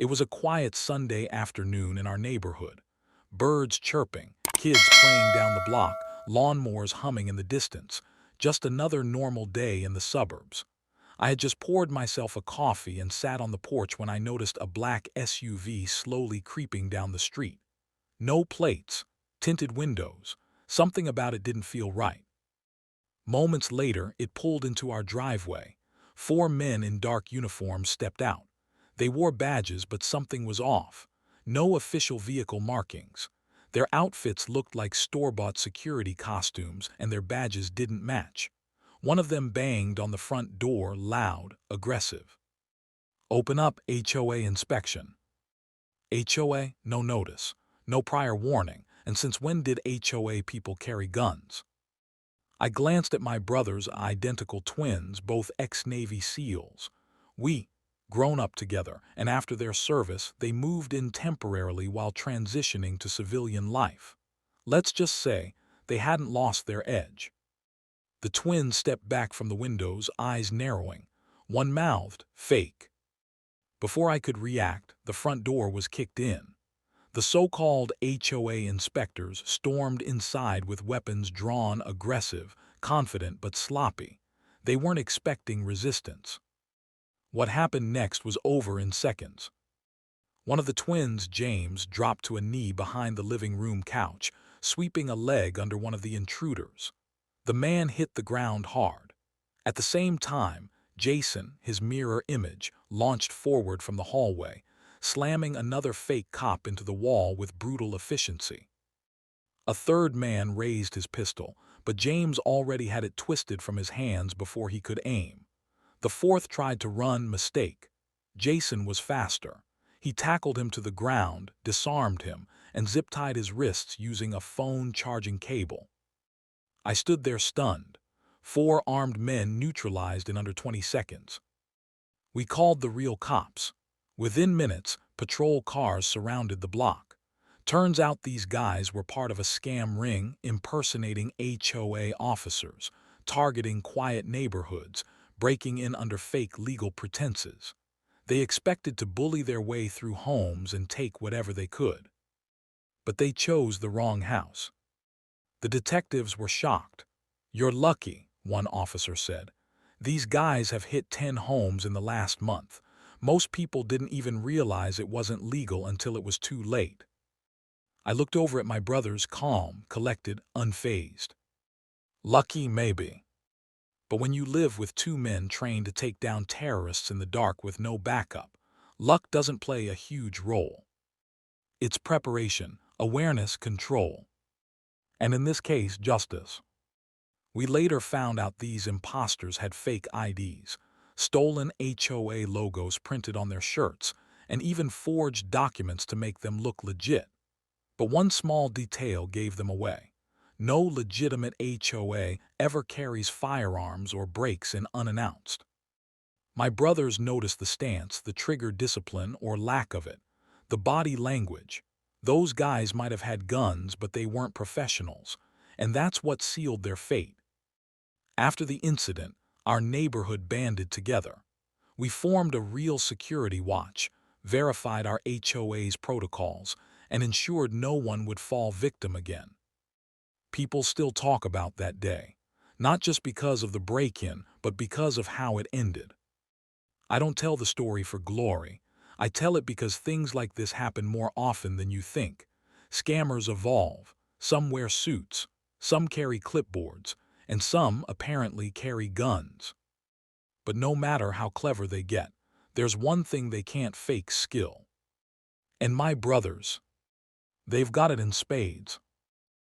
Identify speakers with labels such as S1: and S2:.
S1: It was a quiet Sunday afternoon in our neighborhood. Birds chirping, kids playing down the block, lawnmowers humming in the distance. Just another normal day in the suburbs. I had just poured myself a coffee and sat on the porch when I noticed a black SUV slowly creeping down the street. No plates, tinted windows. Something about it didn't feel right. Moments later, it pulled into our driveway. Four men in dark uniforms stepped out. They wore badges, but something was off. No official vehicle markings. Their outfits looked like store-bought security costumes, and their badges didn't match. One of them banged on the front door, loud, aggressive. "Open up, HOA inspection." HOA? No notice. No prior warning. And since when did HOA people carry guns? I glanced at my brothers, identical twins, both ex-Navy SEALs. We, grown up together, and after their service, they moved in temporarily while transitioning to civilian life. Let's just say they hadn't lost their edge. The twins stepped back from the windows, eyes narrowing. One mouthed, "Fake." Before I could react, the front door was kicked in. The so-called HOA inspectors stormed inside with weapons drawn, aggressive, confident but sloppy. They weren't expecting resistance. What happened next was over in seconds. One of the twins, James, dropped to a knee behind the living room couch, sweeping a leg under one of the intruders. The man hit the ground hard. At the same time, Jason, his mirror image, launched forward from the hallway, slamming another fake cop into the wall with brutal efficiency. A third man raised his pistol, but James already had it twisted from his hands before he could aim. The fourth tried to run, mistake. Jason was faster. He tackled him to the ground, disarmed him, and zip-tied his wrists using a phone charging cable. I stood there stunned. Four armed men neutralized in under 20 seconds. We called the real cops. Within minutes, patrol cars surrounded the block. Turns out these guys were part of a scam ring impersonating HOA officers, targeting quiet neighborhoods, breaking in under fake legal pretenses. They expected to bully their way through homes and take whatever they could. But they chose the wrong house. The detectives were shocked. "You're lucky," one officer said. "These guys have hit 10 homes in the last month. Most people didn't even realize it wasn't legal until it was too late." I looked over at my brothers, calm, collected, unfazed. Lucky, maybe. But when you live with two men trained to take down terrorists in the dark with no backup, luck doesn't play a huge role. It's preparation, awareness, control. And in this case, justice. We later found out these imposters had fake IDs, stolen HOA logos printed on their shirts, and even forged documents to make them look legit. But one small detail gave them away. No legitimate HOA ever carries firearms or breaks in unannounced. My brothers noticed the stance, the trigger discipline or lack of it, the body language. Those guys might have had guns, but they weren't professionals, and that's what sealed their fate. After the incident, our neighborhood banded together. We formed a real security watch, verified our HOA's protocols, and ensured no one would fall victim again. People still talk about that day, not just because of the break-in, but because of how it ended. I don't tell the story for glory. I tell it because things like this happen more often than you think. Scammers evolve. Some wear suits, some carry clipboards, and some apparently carry guns. But no matter how clever they get, there's one thing they can't fake: skill. And my brothers, they've got it in spades.